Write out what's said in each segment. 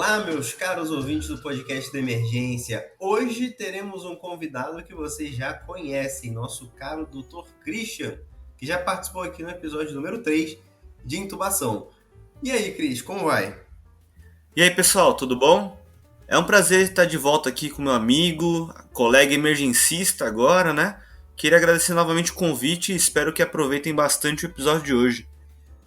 Olá, meus caros ouvintes do podcast da Emergência. Hoje teremos um convidado que vocês já conhecem, nosso caro Dr. Christian, que já participou aqui no episódio número 3 de intubação. E aí, Cris, como vai? E aí, pessoal, tudo bom? É um prazer estar de volta aqui com meu amigo, colega emergencista agora, né? Queria agradecer novamente o convite e espero que aproveitem bastante o episódio de hoje.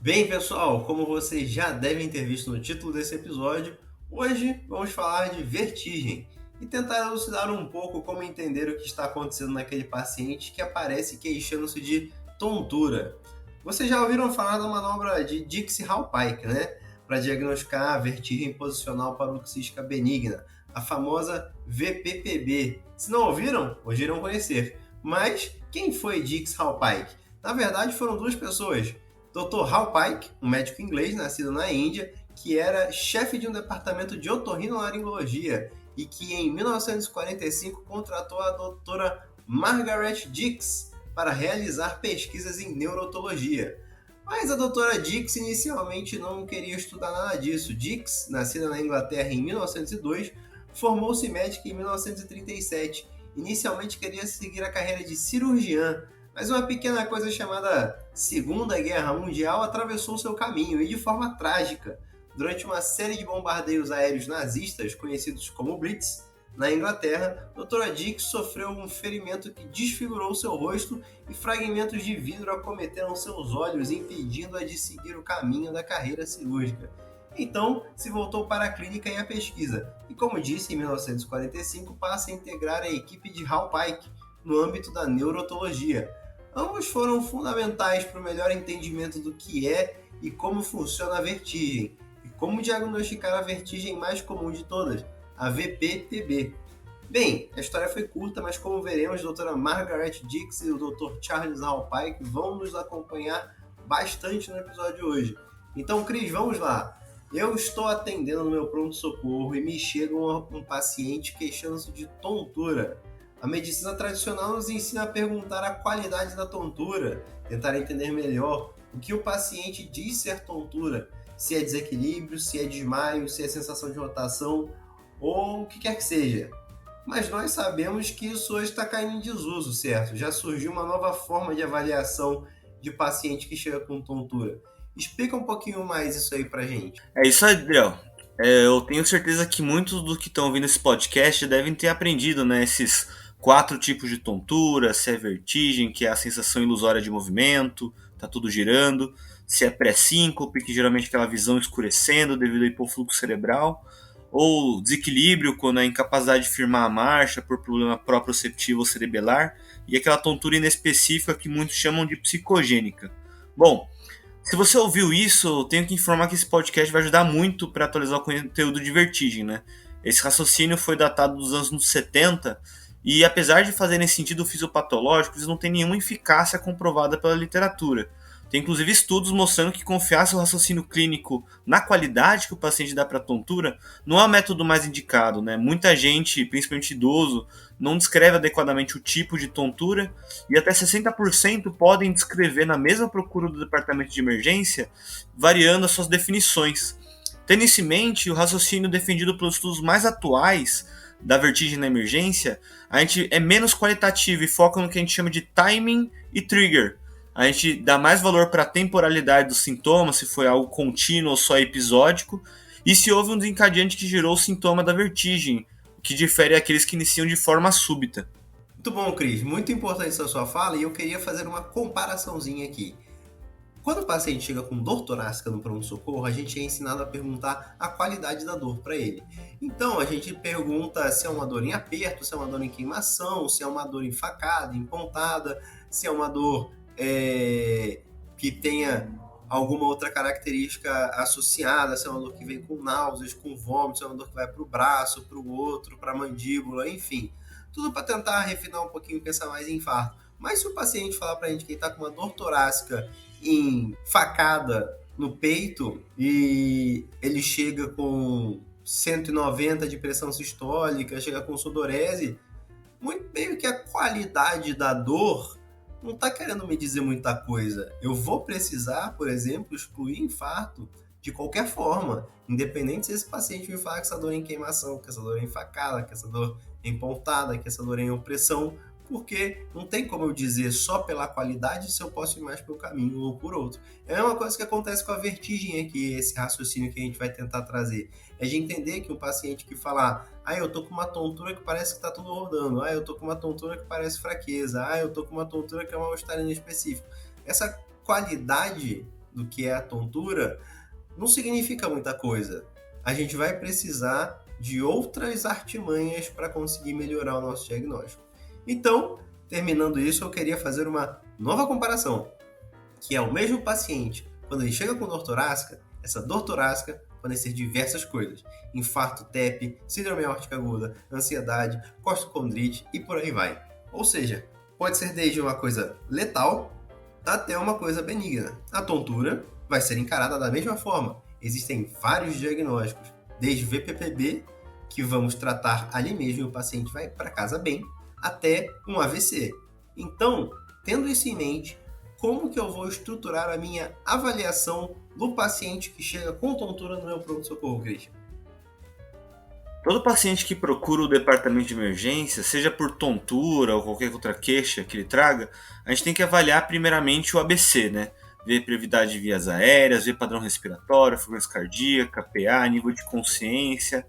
Bem, pessoal, como vocês já devem ter visto no título desse episódio, hoje vamos falar de vertigem e tentar elucidar um pouco como entender o que está acontecendo naquele paciente que aparece queixando-se de tontura. Vocês já ouviram falar da manobra de Dix-Hallpike, né? Para diagnosticar a vertigem posicional paroxística benigna, a famosa VPPB. Se não ouviram, hoje irão conhecer. Mas quem foi Dix-Hallpike? Na verdade, foram duas pessoas. Dr. Hallpike, um médico inglês nascido na Índia, que era chefe de um departamento de otorrinolaringologia e que em 1945 contratou a doutora Margaret Dix para realizar pesquisas em neurologia. Mas a doutora Dix inicialmente não queria estudar nada disso. Dix, nascida na Inglaterra em 1902, formou-se médica em 1937. Inicialmente queria seguir a carreira de cirurgiã, mas uma pequena coisa chamada Segunda Guerra Mundial atravessou seu caminho e de forma trágica. Durante uma série de bombardeios aéreos nazistas, conhecidos como Blitz, na Inglaterra, Dra. Dix sofreu um ferimento que desfigurou seu rosto e fragmentos de vidro acometeram seus olhos, impedindo-a de seguir o caminho da carreira cirúrgica. Então, se voltou para a clínica e a pesquisa, e como disse, em 1945 passa a integrar a equipe de Hallpike no âmbito da neurologia. Ambos foram fundamentais para o melhor entendimento do que é e como funciona a vertigem, e como diagnosticar a vertigem mais comum de todas, a VPPB. Bem, a história foi curta, mas como veremos, a doutora Margaret Dix e o Dr. Charles Hallpike vão nos acompanhar bastante no episódio de hoje. Então, Cris, vamos lá. Eu estou atendendo no meu pronto-socorro e me chega um paciente queixando-se de tontura. A medicina tradicional nos ensina a perguntar a qualidade da tontura, tentar entender melhor o que o paciente diz ser tontura, se é desequilíbrio, se é desmaio, se é sensação de rotação ou o que quer que seja. Mas nós sabemos que isso hoje está caindo em desuso, certo? Já surgiu uma nova forma de avaliação de paciente que chega com tontura. Explica um pouquinho mais isso aí pra gente. É isso aí, Adriel. Eu tenho certeza que muitos dos que estão ouvindo esse podcast devem ter aprendido, né, esses 4 tipos de tontura, se é vertigem, que é a sensação ilusória de movimento, tá tudo girando, se é pré-síncope, que geralmente é aquela visão escurecendo devido ao hipofluxo cerebral, ou desequilíbrio, quando é a incapacidade de firmar a marcha por problema proprioceptivo ou cerebelar, e aquela tontura inespecífica que muitos chamam de psicogênica. Bom, se você ouviu isso, eu tenho que informar que esse podcast vai ajudar muito para atualizar o conteúdo de vertigem, né? Esse raciocínio foi datado dos anos 70 e, apesar de fazerem sentido fisiopatológico, eles não têm nenhuma eficácia comprovada pela literatura. Tem inclusive estudos mostrando que confiar seu raciocínio clínico na qualidade que o paciente dá para a tontura não é o método mais indicado, né? Muita gente, principalmente idoso, não descreve adequadamente o tipo de tontura e até 60% podem descrever na mesma procura do departamento de emergência, variando as suas definições. Tendo isso em mente, o raciocínio defendido pelos estudos mais atuais da vertigem na emergência, a gente é menos qualitativo e foca no que a gente chama de timing e trigger. A gente dá mais valor para a temporalidade dos sintomas, se foi algo contínuo ou só episódico, e se houve um desencadeante que gerou o sintoma da vertigem, o que difere daqueles que iniciam de forma súbita. Muito bom, Cris. Muito importante essa sua fala e eu queria fazer uma comparaçãozinha aqui. Quando o paciente chega com dor torácica no pronto-socorro, a gente é ensinado a perguntar a qualidade da dor para ele. Então, a gente pergunta se é uma dor em aperto, se é uma dor em queimação, se é uma dor em facada, em pontada, se é uma dor que tenha alguma outra característica associada, se é uma dor que vem com náuseas, com vômito, se é uma dor que vai para o braço, para o outro, para a mandíbula, enfim. Tudo para tentar refinar um pouquinho e pensar mais em infarto. Mas se o paciente falar para a gente que ele está com uma dor torácica em facada no peito e ele chega com 190 de pressão sistólica, chega com sudorese, muito meio que a qualidade da dor não está querendo me dizer muita coisa. Eu vou precisar, por exemplo, excluir infarto de qualquer forma, independente se esse paciente me falar que essa dor é em queimação, que essa dor é em facada, que essa dor é em pontada, que essa dor é em opressão, porque não tem como eu dizer só pela qualidade se eu posso ir mais por um caminho ou por outro. É uma coisa que acontece com a vertigem aqui, esse raciocínio que a gente vai tentar trazer. É de entender que um paciente que falar, eu tô com uma tontura que parece que tá tudo rodando, eu tô com uma tontura que parece fraqueza, eu tô com uma tontura que é um mal-estar inespecífico. Essa qualidade do que é a tontura não significa muita coisa. A gente vai precisar de outras artimanhas para conseguir melhorar o nosso diagnóstico. Então, terminando isso, eu queria fazer uma nova comparação, que é o mesmo paciente, quando ele chega com dor torácica, essa dor torácica podem ser diversas coisas: infarto, TEP, síndrome aórtica aguda, ansiedade, costocondrite e por aí vai. Ou seja, pode ser desde uma coisa letal até uma coisa benigna. A tontura vai ser encarada da mesma forma. Existem vários diagnósticos, desde VPPB, que vamos tratar ali mesmo e o paciente vai para casa bem, até um AVC. Então, tendo isso em mente, como que eu vou estruturar a minha avaliação do paciente que chega com tontura no meu pronto-socorro, Christian? Todo paciente que procura o departamento de emergência, seja por tontura ou qualquer outra queixa que ele traga, a gente tem que avaliar primeiramente o ABC, né? Ver brevidade de vias aéreas, ver padrão respiratório, frequência cardíaca, PA, nível de consciência.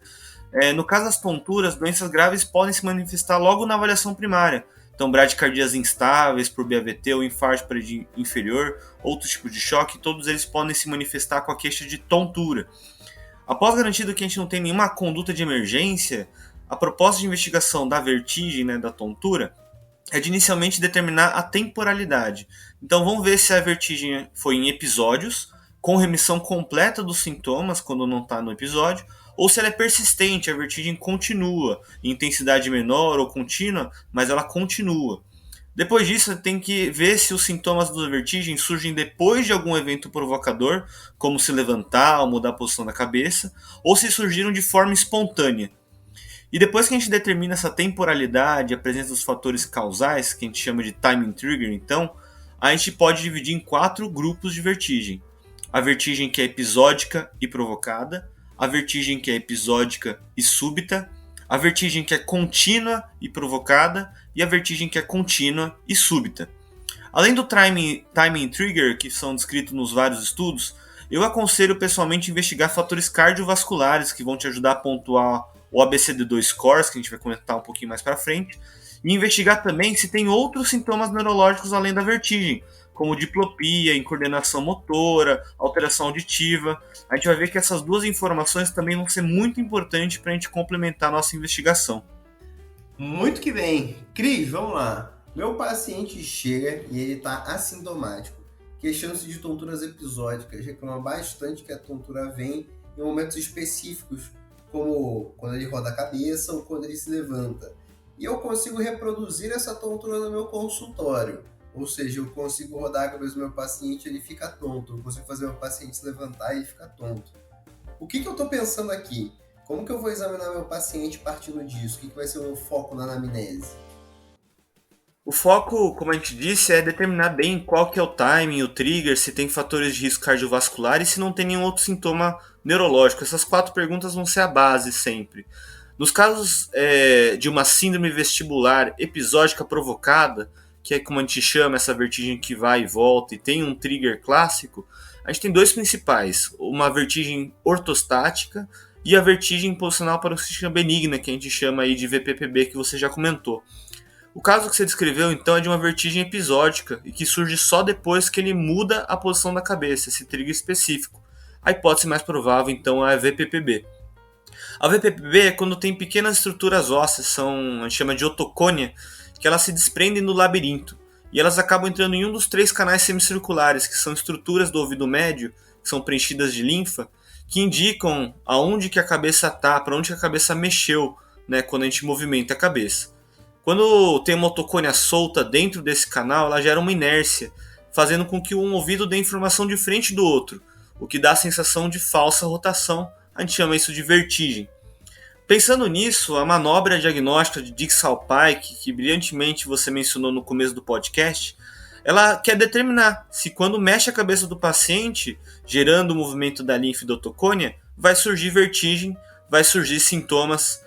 No caso das tonturas, doenças graves podem se manifestar logo na avaliação primária. Então, bradicardias instáveis por BAVT ou infarto parede inferior, outros tipos de choque, todos eles podem se manifestar com a queixa de tontura. Após garantido que a gente não tem nenhuma conduta de emergência, a proposta de investigação da vertigem, né, da tontura, é de inicialmente determinar a temporalidade. Então vamos ver se a vertigem foi em episódios, com remissão completa dos sintomas quando não está no episódio, ou se ela é persistente, a vertigem continua, em intensidade menor ou contínua, mas ela continua. Depois disso, tem que ver se os sintomas da vertigem surgem depois de algum evento provocador, como se levantar ou mudar a posição da cabeça, ou se surgiram de forma espontânea. E depois que a gente determina essa temporalidade, a presença dos fatores causais, que a gente chama de timing trigger, então, a gente pode dividir em 4 grupos de vertigem. A vertigem que é episódica e provocada, a vertigem que é episódica e súbita, a vertigem que é contínua e provocada e a vertigem que é contínua e súbita. Além do timing trigger, que são descritos nos vários estudos, eu aconselho pessoalmente investigar fatores cardiovasculares que vão te ajudar a pontuar o ABCD2 scores, que a gente vai comentar um pouquinho mais para frente, e investigar também se tem outros sintomas neurológicos além da vertigem, como diplopia, incoordenação motora, alteração auditiva. A gente vai ver que essas duas informações também vão ser muito importantes para a gente complementar a nossa investigação. Muito que bem. Cris, vamos lá. Meu paciente chega e ele está assintomático, queixando-se de tonturas episódicas, reclama bastante que a tontura vem em momentos específicos, como quando ele roda a cabeça ou quando ele se levanta. E eu consigo reproduzir essa tontura no meu consultório. Ou seja, eu consigo rodar a cabeça do meu paciente e ele fica tonto. Eu consigo fazer o meu paciente se levantar e ele fica tonto. O que eu estou pensando aqui? Como que eu vou examinar meu paciente partindo disso? O que vai ser o meu foco na anamnese? O foco, como a gente disse, é determinar bem qual que é o timing, o trigger, se tem fatores de risco cardiovascular e se não tem nenhum outro sintoma neurológico. Essas 4 perguntas vão ser a base sempre. Nos casos de uma síndrome vestibular episódica provocada, que é como a gente chama essa vertigem que vai e volta e tem um trigger clássico, a gente tem 2 principais, uma vertigem ortostática e a vertigem posicional paroxística benigna, que a gente chama aí de VPPB, que você já comentou. O caso que você descreveu, então, é de uma vertigem episódica e que surge só depois que ele muda a posição da cabeça, esse trigger específico. A hipótese mais provável, então, é a VPPB. A VPPB é quando tem pequenas estruturas ósseas, a gente chama de otocônia, que elas se desprendem do labirinto e elas acabam entrando em um dos 3 canais semicirculares, que são estruturas do ouvido médio, que são preenchidas de linfa, que indicam aonde que a cabeça está, para onde que a cabeça mexeu, né, quando a gente movimenta a cabeça. Quando tem uma otocônia solta dentro desse canal, ela gera uma inércia, fazendo com que um ouvido dê informação diferente do outro, o que dá a sensação de falsa rotação. A gente chama isso de vertigem. Pensando nisso, a manobra diagnóstica de Dix-Hallpike, que brilhantemente você mencionou no começo do podcast, ela quer determinar se quando mexe a cabeça do paciente, gerando o movimento da linfidotocônia, vai surgir vertigem, vai surgir sintomas.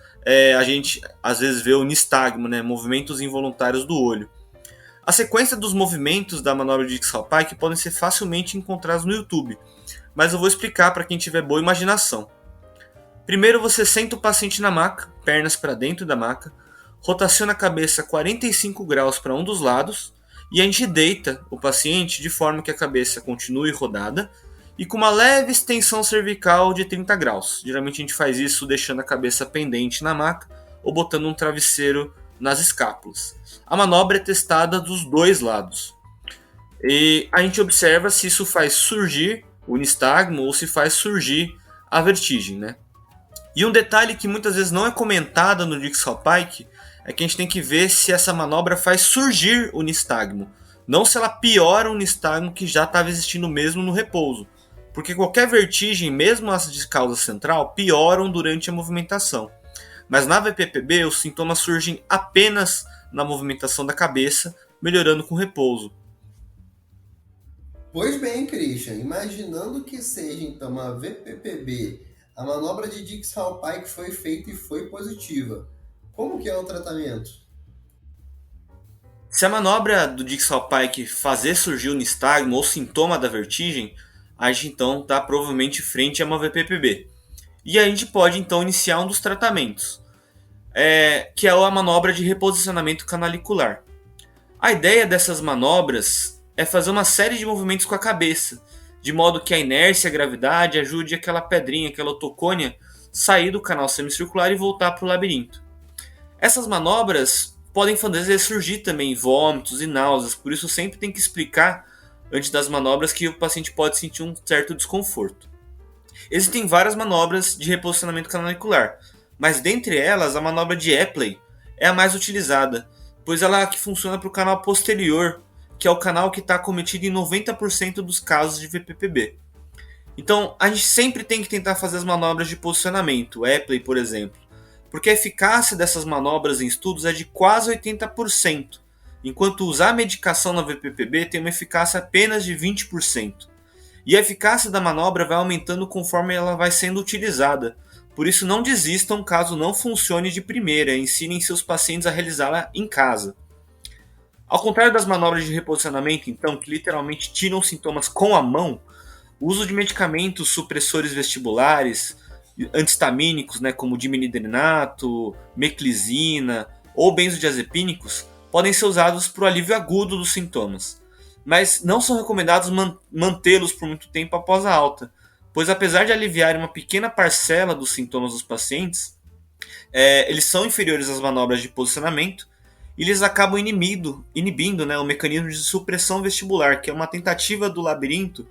A gente às vezes vê o nistagmo, né? Movimentos involuntários do olho. A sequência dos movimentos da manobra de Dix-Hallpike podem ser facilmente encontrados no YouTube, mas eu vou explicar para quem tiver boa imaginação. Primeiro você senta o paciente na maca, pernas para dentro da maca, rotaciona a cabeça 45 graus para um dos lados e a gente deita o paciente de forma que a cabeça continue rodada e com uma leve extensão cervical de 30 graus. Geralmente a gente faz isso deixando a cabeça pendente na maca ou botando um travesseiro nas escápulas. A manobra é testada dos dois lados. E a gente observa se isso faz surgir o nistagmo ou se faz surgir a vertigem, né? E um detalhe que muitas vezes não é comentado no Dix-Hallpike é que a gente tem que ver se essa manobra faz surgir o nistagmo, não se ela piora o nistagmo que já estava existindo mesmo no repouso. Porque qualquer vertigem, mesmo as de causa central, pioram durante a movimentação. Mas na VPPB, os sintomas surgem apenas na movimentação da cabeça, melhorando com repouso. Pois bem, Christian, imaginando que seja então uma VPPB, a manobra de Dix-Hallpike foi feita e foi positiva. Como que é o tratamento? Se a manobra do Dix-Hallpike fazer surgir o nistagmo ou sintoma da vertigem, a gente então está provavelmente frente a uma VPPB. E a gente pode então iniciar um dos tratamentos, que é a manobra de reposicionamento canalicular. A ideia dessas manobras é fazer uma série de movimentos com a cabeça, de modo que a inércia e a gravidade ajude aquela pedrinha, aquela otocônia, sair do canal semicircular e voltar para o labirinto. Essas manobras podem fazer surgir também vômitos e náuseas, por isso sempre tem que explicar antes das manobras que o paciente pode sentir um certo desconforto. Existem várias manobras de reposicionamento canalicular, mas dentre elas a manobra de Epley é a mais utilizada, pois ela é a que funciona para o canal posterior, que é o canal que está acometido em 90% dos casos de VPPB. Então a gente sempre tem que tentar fazer as manobras de posicionamento, Epley por exemplo, porque a eficácia dessas manobras em estudos é de quase 80%, enquanto usar a medicação na VPPB tem uma eficácia apenas de 20%. E a eficácia da manobra vai aumentando conforme ela vai sendo utilizada, por isso não desistam caso não funcione de primeira, ensinem seus pacientes a realizá-la em casa. Ao contrário das manobras de reposicionamento, então, que literalmente tiram sintomas com a mão, o uso de medicamentos supressores vestibulares, antihistamínicos, né, como dimidrinato, meclizina ou benzodiazepínicos, podem ser usados para o alívio agudo dos sintomas, mas não são recomendados mantê-los por muito tempo após a alta, pois apesar de aliviarem uma pequena parcela dos sintomas dos pacientes, eles são inferiores às manobras de posicionamento e eles acabam inibindo, né, o mecanismo de supressão vestibular, que é uma tentativa do labirinto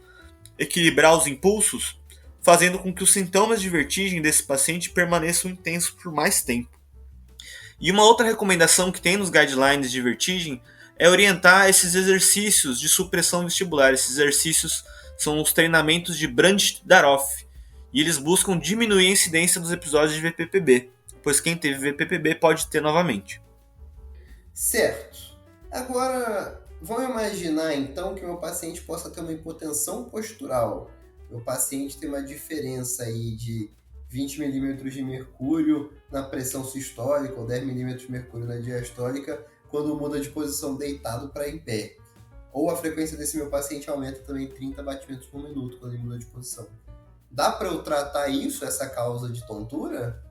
equilibrar os impulsos, fazendo com que os sintomas de vertigem desse paciente permaneçam intensos por mais tempo. E uma outra recomendação que tem nos guidelines de vertigem é orientar esses exercícios de supressão vestibular. Esses exercícios são os treinamentos de Brandt-Daroff, e eles buscam diminuir a incidência dos episódios de VPPB, pois quem teve VPPB pode ter novamente. Certo. Agora, vamos imaginar então que meu paciente possa ter uma hipotensão postural. Meu paciente tem uma diferença aí de 20 milímetros de mercúrio na pressão sistólica ou 10 milímetros de mercúrio na diastólica quando muda de posição deitado para em pé. Ou a frequência desse meu paciente aumenta também 30 batimentos por minuto quando ele muda de posição. Dá para eu tratar isso, essa causa de tontura?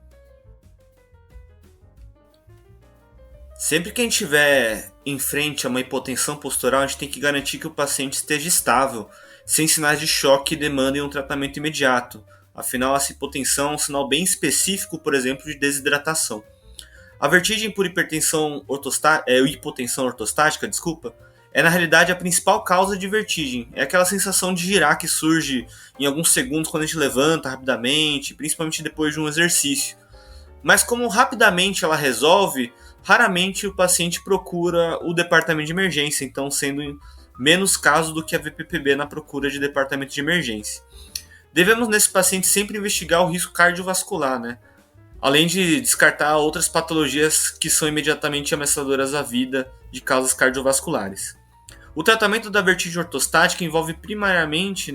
Sempre que a gente estiver em frente a uma hipotensão postural, a gente tem que garantir que o paciente esteja estável, sem sinais de choque que demandem um tratamento imediato. Afinal, essa hipotensão é um sinal bem específico, por exemplo, de desidratação. A vertigem por hipotensão ortostática, é na realidade a principal causa de vertigem. É aquela sensação de girar que surge em alguns segundos quando a gente levanta rapidamente, principalmente depois de um exercício. Mas como rapidamente ela resolve, raramente o paciente procura o departamento de emergência, então sendo menos caso do que a VPPB na procura de departamento de emergência. Devemos nesse paciente sempre investigar o risco cardiovascular, né? Além de descartar outras patologias que são imediatamente ameaçadoras à vida de causas cardiovasculares. O tratamento da vertigem ortostática envolve primeiramente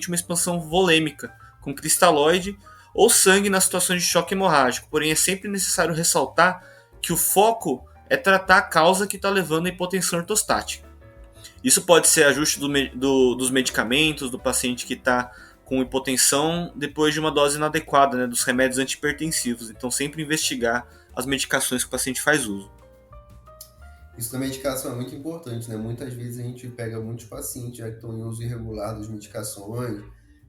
uma expansão volêmica com cristalóide ou sangue nas situações de choque hemorrágico, porém é sempre necessário ressaltar que o foco é tratar a causa que está levando à hipotensão ortostática. Isso pode ser ajuste dos medicamentos do paciente que está com hipotensão depois de uma dose inadequada, dos remédios antihipertensivos. Então, sempre investigar as medicações que o paciente faz uso. Isso da medicação é muito importante, né? Muitas vezes a gente pega muitos pacientes que estão em uso irregular das medicações,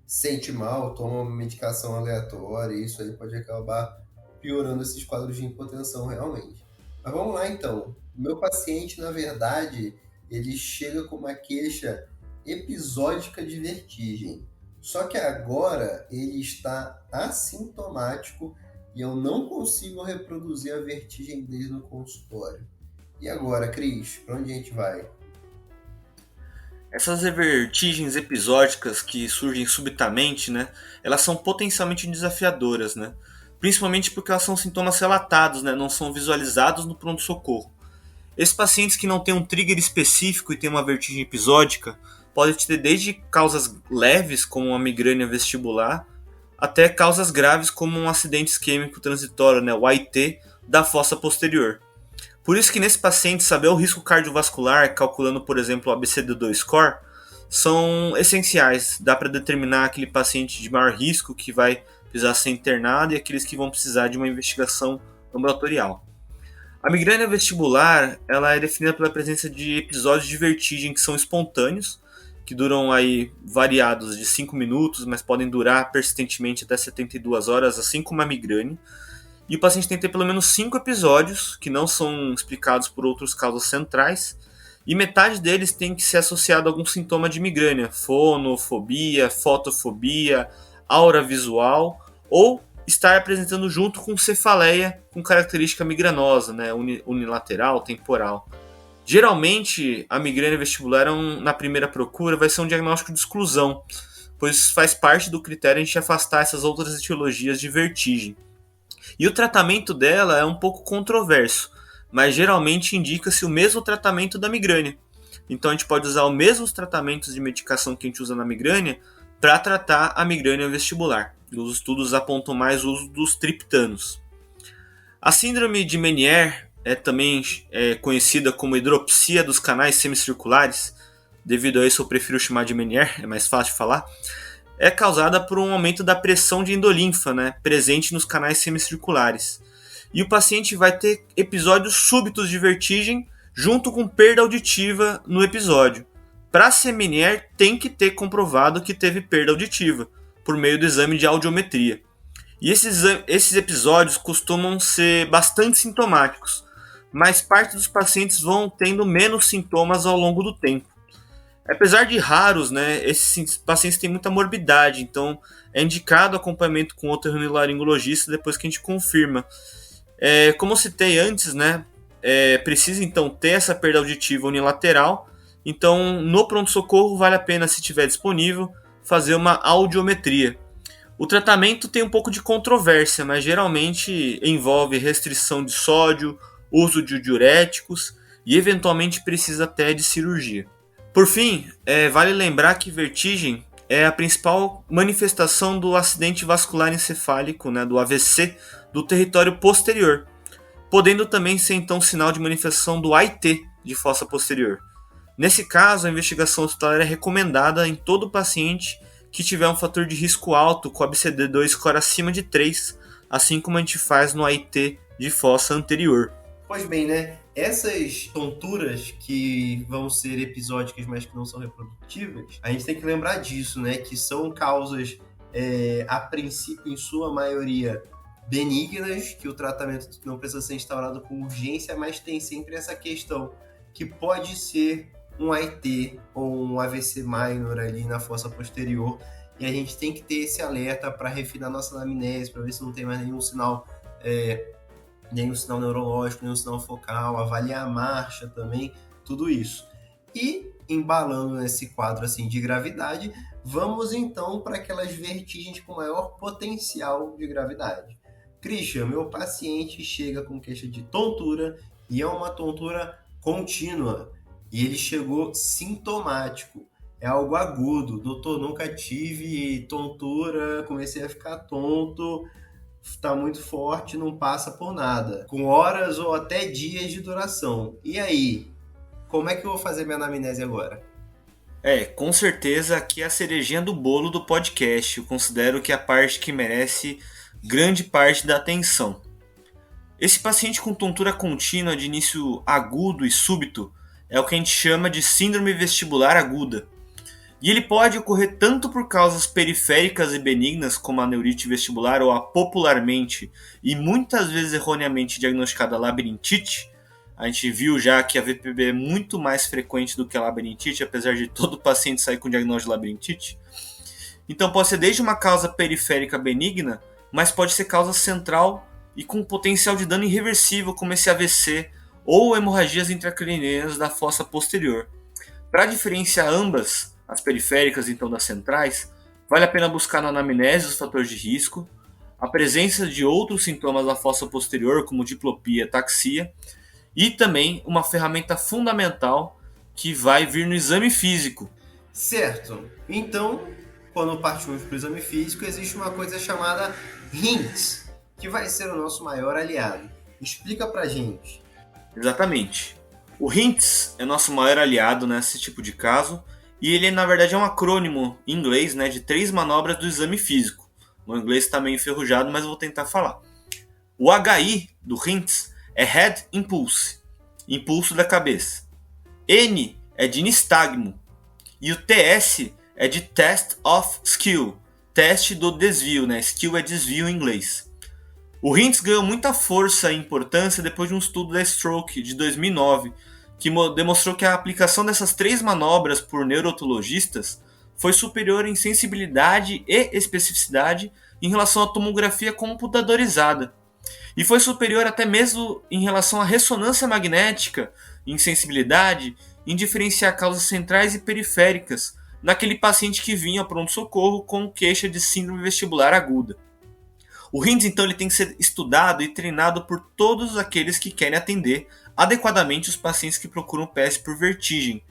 sente mal, toma uma medicação aleatória, e isso aí pode acabar piorando esses quadros de hipotensão realmente. Mas vamos lá então. O meu paciente, na verdade, ele chega com uma queixa episódica de vertigem. Só que agora ele está assintomático e eu não consigo reproduzir a vertigem dele no consultório. E agora, Cris, para onde a gente vai? Essas vertigens episódicas que surgem subitamente, elas são potencialmente desafiadoras, principalmente porque elas são sintomas relatados, não são visualizados no pronto-socorro. Esses pacientes que não têm um trigger específico e têm uma vertigem episódica podem ter desde causas leves, como uma migrânia vestibular, até causas graves, como um acidente isquêmico transitório, o AIT, da fossa posterior. Por isso que nesse paciente, saber o risco cardiovascular, calculando, por exemplo, o ABCD2 score, são essenciais. Dá para determinar aquele paciente de maior risco que vai precisar ser internado e aqueles que vão precisar de uma investigação ambulatorial. A migrânia vestibular ela é definida pela presença de episódios de vertigem que são espontâneos, que duram aí variados de 5 minutos, mas podem durar persistentemente até 72 horas, assim como a migrânia. E o paciente tem que ter pelo menos 5 episódios, que não são explicados por outras causas centrais, e metade deles tem que ser associado a algum sintoma de migrânia, fonofobia, fotofobia, aura visual, ou estar apresentando junto com cefaleia com característica migranosa, unilateral, temporal. Geralmente, a migrânia vestibular, na primeira procura, vai ser um diagnóstico de exclusão, pois faz parte do critério a gente afastar essas outras etiologias de vertigem. E o tratamento dela é um pouco controverso, mas geralmente indica-se o mesmo tratamento da migrânia. Então a gente pode usar os mesmos tratamentos de medicação que a gente usa na migrânia para tratar a migrânia vestibular. Os estudos apontam mais o uso dos triptanos. A síndrome de Meniere é também conhecida como hidropsia dos canais semicirculares. Devido a isso eu prefiro chamar de Meniere, é mais fácil de falar. É causada por um aumento da pressão de endolinfa, presente nos canais semicirculares. E o paciente vai ter episódios súbitos de vertigem junto com perda auditiva no episódio. Para ser Meniere, tem que ter comprovado que teve perda auditiva, por meio do exame de audiometria. E esses episódios costumam ser bastante sintomáticos, mas parte dos pacientes vão tendo menos sintomas ao longo do tempo. Apesar de raros, esses pacientes têm muita morbidade, então é indicado acompanhamento com otorrinolaringologista depois que a gente confirma. Como eu citei antes, precisa então ter essa perda auditiva unilateral, então no pronto-socorro vale a pena, se tiver disponível, fazer uma audiometria. O tratamento tem um pouco de controvérsia, mas geralmente envolve restrição de sódio, uso de diuréticos e eventualmente precisa até de cirurgia. Por fim, vale lembrar que vertigem é a principal manifestação do acidente vascular encefálico, do AVC, do território posterior, podendo também ser então sinal de manifestação do AIT de fossa posterior. Nesse caso, a investigação hospitalar é recomendada em todo paciente que tiver um fator de risco alto com ABCD2 score acima de 3, assim como a gente faz no AIT de fossa anterior. Pois bem, essas tonturas que vão ser episódicas, mas que não são reprodutivas, a gente tem que lembrar disso, que são causas, a princípio, em sua maioria, benignas, que o tratamento não precisa ser instaurado com urgência, mas tem sempre essa questão que pode ser um AIT ou um AVC minor ali na fossa posterior, e a gente tem que ter esse alerta para refinar nossa anamnese, para ver se não tem mais nenhum sinal neurológico, nenhum sinal focal, avaliar a marcha também, tudo isso. E, embalando nesse quadro assim de gravidade, vamos então para aquelas vertigens com maior potencial de gravidade. Christian, meu paciente chega com queixa de tontura e é uma tontura contínua. E ele chegou sintomático. É algo agudo. Doutor, nunca tive tontura, comecei a ficar tonto, está muito forte, não passa por nada. Com horas ou até dias de duração. E aí? Como é que eu vou fazer minha anamnese agora? Com certeza aqui é a cerejinha do bolo do podcast. Eu considero que é a parte que merece grande parte da atenção. Esse paciente com tontura contínua de início agudo e súbito é o que a gente chama de síndrome vestibular aguda. E ele pode ocorrer tanto por causas periféricas e benignas, como a neurite vestibular ou a popularmente e muitas vezes erroneamente diagnosticada labirintite. A gente viu já que a VPB é muito mais frequente do que a labirintite, apesar de todo paciente sair com diagnóstico de labirintite. Então pode ser desde uma causa periférica benigna, mas pode ser causa central e com potencial de dano irreversível, como esse AVC ou hemorragias intracranianas da fossa posterior. Para diferenciar ambas, as periféricas então das centrais, vale a pena buscar na anamnese os fatores de risco, a presença de outros sintomas da fossa posterior, como diplopia e ataxia, e também uma ferramenta fundamental que vai vir no exame físico. Certo. Então, quando partimos para o exame físico, existe uma coisa chamada RINTS, que vai ser o nosso maior aliado. Explica pra gente. Exatamente. O HINTS é nosso maior aliado nesse tipo de caso, e ele na verdade é um acrônimo em inglês, né, de 3 manobras do exame físico. O inglês está meio enferrujado, mas eu vou tentar falar. O HI do HINTS é Head Impulse, impulso da cabeça. N é de nistagmo, e o TS é de Test of Skill, teste do desvio, né? Skill é desvio em inglês. O HINTS ganhou muita força e importância depois de um estudo da Stroke de 2009, que demonstrou que a aplicação dessas 3 manobras por neurotologistas foi superior em sensibilidade e especificidade em relação à tomografia computadorizada. E foi superior até mesmo em relação à ressonância magnética, em sensibilidade, em diferenciar causas centrais e periféricas naquele paciente que vinha ao pronto-socorro com queixa de síndrome vestibular aguda. O HINTS, então, ele tem que ser estudado e treinado por todos aqueles que querem atender adequadamente os pacientes que procuram PS por vertigem.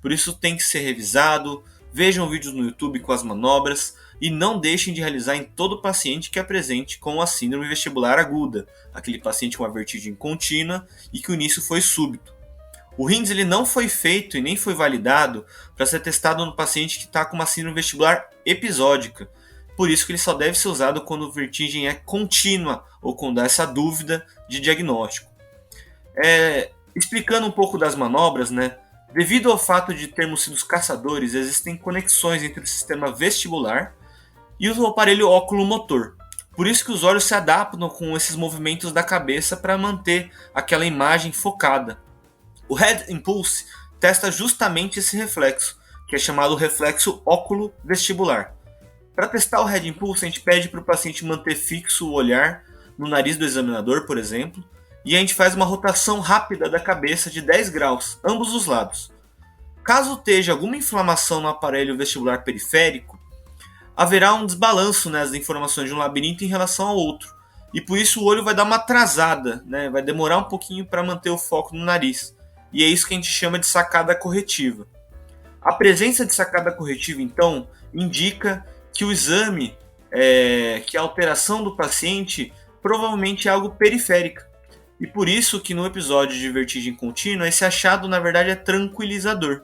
Por isso tem que ser revisado, vejam vídeos no YouTube com as manobras e não deixem de realizar em todo paciente que apresente com a síndrome vestibular aguda, aquele paciente com a vertigem contínua e que o início foi súbito. O HINTS ele não foi feito e nem foi validado para ser testado no paciente que está com uma síndrome vestibular episódica. Por isso que ele só deve ser usado quando a vertigem é contínua ou quando há essa dúvida de diagnóstico. Explicando um pouco das manobras, né? Devido ao fato de termos sido caçadores, existem conexões entre o sistema vestibular e o aparelho oculomotor. Por isso que os olhos se adaptam com esses movimentos da cabeça para manter aquela imagem focada. O Head Impulse testa justamente esse reflexo, que é chamado reflexo óculo-vestibular. Para testar o Head Impulse, a gente pede para o paciente manter fixo o olhar no nariz do examinador, por exemplo, e a gente faz uma rotação rápida da cabeça de 10 graus, ambos os lados. Caso esteja alguma inflamação no aparelho vestibular periférico, haverá um desbalanço nas informações de um labirinto em relação ao outro, e por isso o olho vai dar uma atrasada, né? Vai demorar um pouquinho para manter o foco no nariz, e é isso que a gente chama de sacada corretiva. A presença de sacada corretiva, então, indica que o exame, que a alteração do paciente provavelmente é algo periférica. E por isso que no episódio de vertigem contínua, esse achado na verdade é tranquilizador.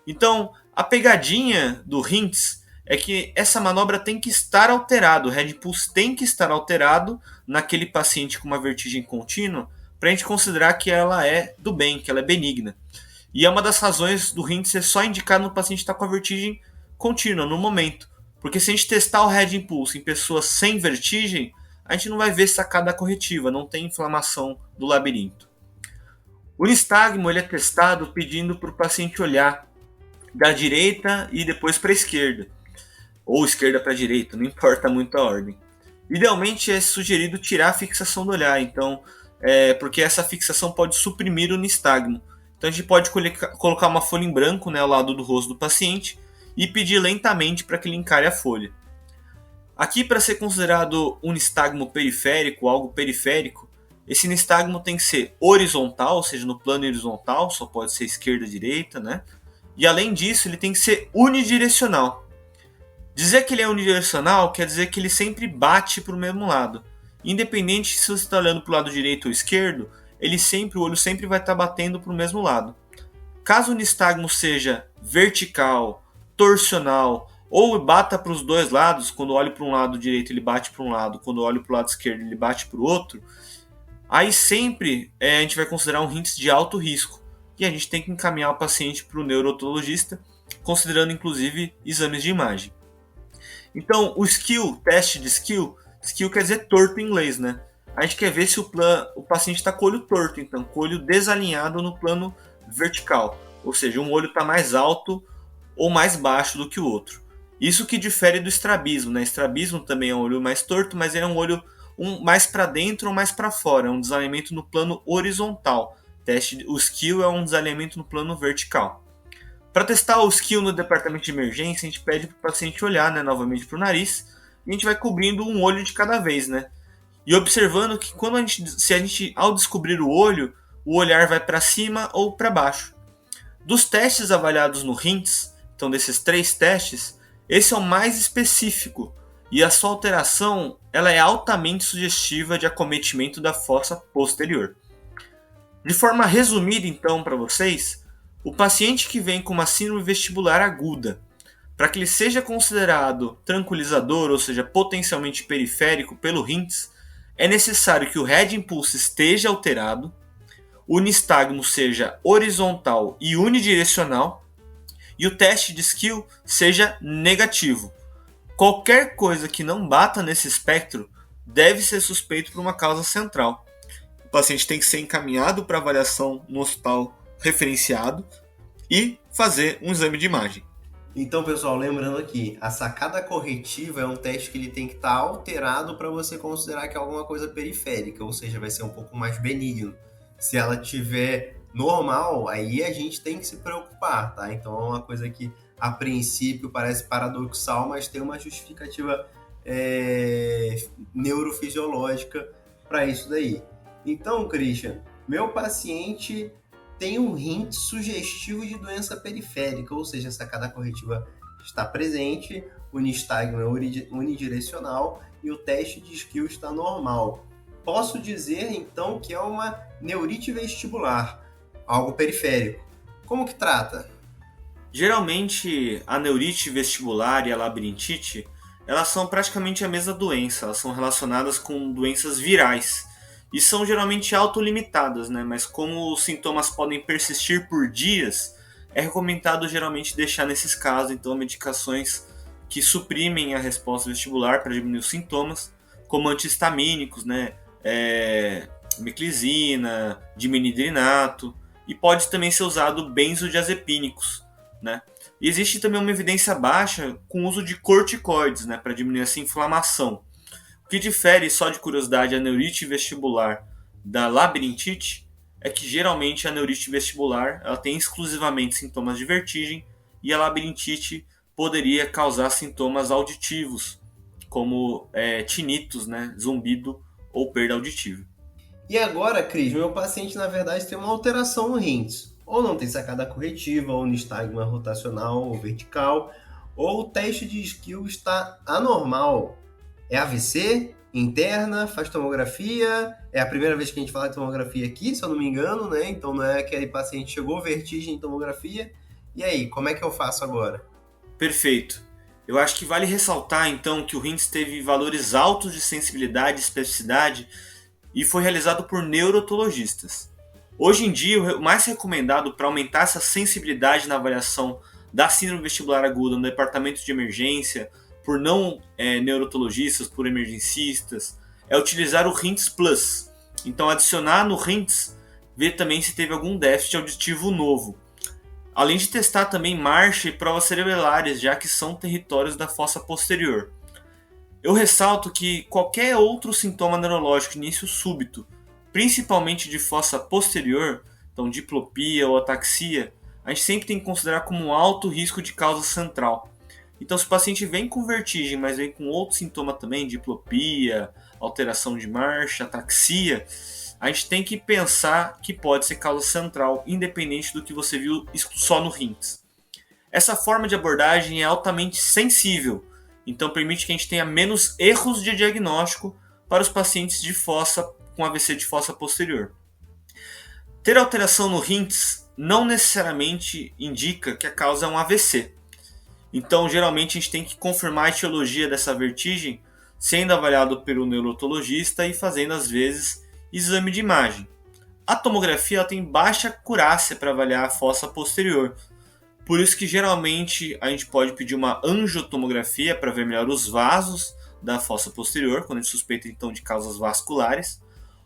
Então, a pegadinha do HINTS é que essa manobra tem que estar alterada, o Head Impulse tem que estar alterado naquele paciente com uma vertigem contínua para a gente considerar que ela é do bem, que ela é benigna. E é uma das razões do HINTS ser só indicado no paciente que está com a vertigem contínua, no momento. Porque se a gente testar o Head Impulse em pessoas sem vertigem, a gente não vai ver sacada corretiva, não tem inflamação do labirinto. O nistagmo ele é testado pedindo para o paciente olhar da direita e depois para a esquerda. Ou esquerda para a direita, não importa muito a ordem. Idealmente é sugerido tirar a fixação do olhar, então, porque essa fixação pode suprimir o nistagmo. Então a gente pode colocar uma folha em branco, né, ao lado do rosto do paciente e pedir lentamente para que ele encare a folha. Aqui, para ser considerado um nistagmo periférico, algo periférico, Esse nistagmo tem que ser horizontal, ou seja, no plano horizontal, só pode ser esquerda e direita, né? E além disso, ele tem que ser unidirecional. Dizer que ele é unidirecional quer dizer que ele sempre bate para o mesmo lado. Independente se você está olhando para o lado direito ou esquerdo, o olho sempre vai estar batendo para o mesmo lado. Caso o nistagmo seja vertical, torsional ou bata para os dois lados, quando olho para um lado direito ele bate para um lado, quando olho para o lado esquerdo ele bate para o outro, aí sempre a gente vai considerar um RINTS de alto risco e a gente tem que encaminhar o paciente para o neurotologista, considerando inclusive exames de imagem. Então, o skill, teste de skill quer dizer torto em inglês, né? A gente quer ver se o paciente está com o olho torto, então, com o olho desalinhado no plano vertical. Ou seja, um olho está mais alto ou mais baixo do que o outro. Isso que difere do estrabismo, né? Estrabismo também é um olho mais torto, mas ele é um olho mais para dentro ou mais para fora. É um desalinhamento no plano horizontal. O skill é um desalinhamento no plano vertical. Para testar o skill no departamento de emergência, a gente pede para o paciente olhar, né, novamente para o nariz, e a gente vai cobrindo um olho de cada vez, né? E observando que se a gente ao descobrir o olho, o olhar vai para cima ou para baixo. Dos testes avaliados no RINTS, então desses 3 testes, esse é o mais específico e a sua alteração ela é altamente sugestiva de acometimento da fossa posterior. De forma resumida, então, para vocês, o paciente que vem com uma síndrome vestibular aguda, para que ele seja considerado tranquilizador, ou seja, potencialmente periférico pelo RINTS, é necessário que o head impulse esteja alterado, o nistagmo seja horizontal e unidirecional e o teste de skill seja negativo. Qualquer coisa que não bata nesse espectro deve ser suspeito por uma causa central. O paciente tem que ser encaminhado para avaliação no hospital referenciado e fazer um exame de imagem. Então, pessoal, lembrando aqui, a sacada corretiva é um teste que ele tem que estar alterado para você considerar que é alguma coisa periférica, ou seja, vai ser um pouco mais benigno. Se ela tiver normal, aí a gente tem que se preocupar, tá? Então é uma coisa que a princípio parece paradoxal, mas tem uma justificativa neurofisiológica para isso daí. Então, Christian, meu paciente tem um hint sugestivo de doença periférica, ou seja, a sacada corretiva está presente, o nistagmo é unidirecional e o teste de skill está normal. Posso dizer, então, que é uma neurite vestibular, algo periférico. Como que trata? Geralmente, a neurite vestibular e a labirintite, elas são praticamente a mesma doença, elas são relacionadas com doenças virais e são geralmente autolimitadas, né? Mas como os sintomas podem persistir por dias, é recomendado geralmente deixar nesses casos, então, medicações que suprimem a resposta vestibular para diminuir os sintomas, como antihistamínicos, né? Meclizina, dimidrinato, e pode também ser usado benzodiazepínicos, né? E existe também uma evidência baixa com o uso de corticoides, né, para diminuir essa inflamação. O que difere, só de curiosidade, a neurite vestibular da labirintite é que geralmente a neurite vestibular ela tem exclusivamente sintomas de vertigem e a labirintite poderia causar sintomas auditivos, como tinitos, né, zumbido ou perda auditiva. E agora, Cris, meu paciente na verdade tem uma alteração no RINTS. Ou não tem sacada corretiva, ou nistagmo rotacional ou vertical, ou o teste de skill está anormal. É AVC, interna, faz tomografia, é a primeira vez que a gente fala de tomografia aqui, se eu não me engano, né? Então não é aquele paciente chegou, vertigem em tomografia. E aí, como é que eu faço agora? Perfeito. Eu acho que vale ressaltar então que o RINTS teve valores altos de sensibilidade e especificidade e foi realizado por neurotologistas. Hoje em dia, o mais recomendado para aumentar essa sensibilidade na avaliação da síndrome vestibular aguda no departamento de emergência, por não neurotologistas, por emergencistas, é utilizar o RINTS Plus. Então, adicionar no RINTS, ver também se teve algum déficit auditivo novo. Além de testar também marcha e provas cerebelares, já que são territórios da fossa posterior. Eu ressalto que qualquer outro sintoma neurológico de início súbito, principalmente de fossa posterior, então diplopia ou ataxia, a gente sempre tem que considerar como um alto risco de causa central. Então, se o paciente vem com vertigem, mas vem com outro sintoma também, diplopia, alteração de marcha, ataxia, a gente tem que pensar que pode ser causa central, independente do que você viu só no RINTS. Essa forma de abordagem é altamente sensível, então permite que a gente tenha menos erros de diagnóstico para os pacientes de fossa com AVC de fossa posterior. Ter alteração no RINTS não necessariamente indica que a causa é um AVC. Então, geralmente, a gente tem que confirmar a etiologia dessa vertigem sendo avaliado pelo neurologista e fazendo, às vezes, exame de imagem. A tomografia ela tem baixa acurácia para avaliar a fossa posterior. Por isso que, geralmente, a gente pode pedir uma angiotomografia para ver melhor os vasos da fossa posterior, quando a gente suspeita, então, de causas vasculares,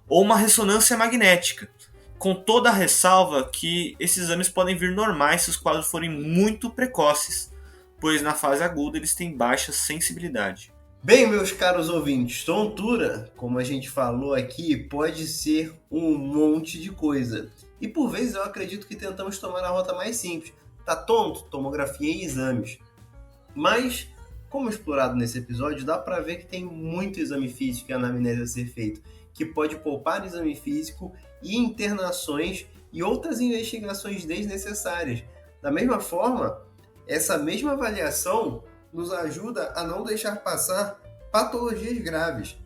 ou uma ressonância magnética, com toda a ressalva que esses exames podem vir normais se os quadros forem muito precoces, pois na fase aguda eles têm baixa sensibilidade. Bem, meus caros ouvintes, tontura, como a gente falou aqui, pode ser um monte de coisa. E por vezes eu acredito que tentamos tomar a rota mais simples. Tá tonto? Tomografia e exames. Mas, como explorado nesse episódio, dá para ver que tem muito exame físico e anamnese a ser feito, que pode poupar exame físico e internações e outras investigações desnecessárias. Da mesma forma, essa mesma avaliação nos ajuda a não deixar passar patologias graves.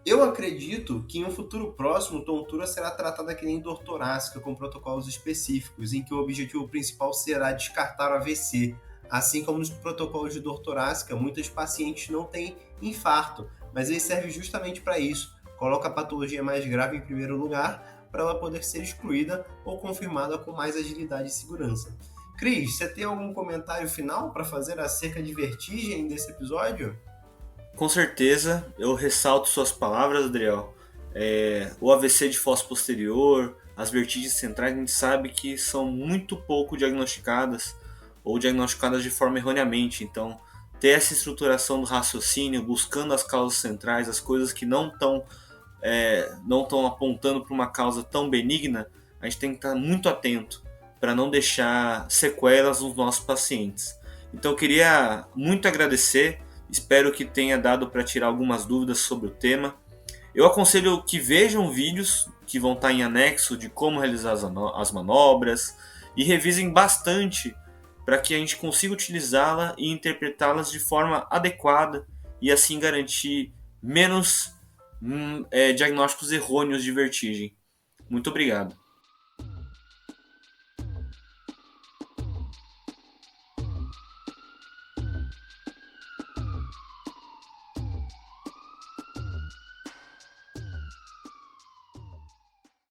Eu acredito que em um futuro próximo, tontura será tratada que nem dor torácica, com protocolos específicos, em que o objetivo principal será descartar o AVC. Assim como nos protocolos de dor torácica, muitos pacientes não têm infarto, mas ele serve justamente para isso. Coloca a patologia mais grave em primeiro lugar, para ela poder ser excluída ou confirmada com mais agilidade e segurança. Cris, você tem algum comentário final para fazer acerca de vertigem desse episódio? Com certeza, eu ressalto suas palavras, Adriel. O AVC de fossa posterior, as vertigens centrais, a gente sabe que são muito pouco diagnosticadas ou diagnosticadas de forma erroneamente. Então, ter essa estruturação do raciocínio, buscando as causas centrais, as coisas que não estão apontando para uma causa tão benigna, a gente tem que estar muito atento para não deixar sequelas nos nossos pacientes. Então eu queria muito agradecer, espero que tenha dado para tirar algumas dúvidas sobre o tema. Eu aconselho que vejam vídeos que vão estar em anexo de como realizar as manobras e revisem bastante para que a gente consiga utilizá-la e interpretá-las de forma adequada e assim garantir menos diagnósticos errôneos de vertigem. Muito obrigado.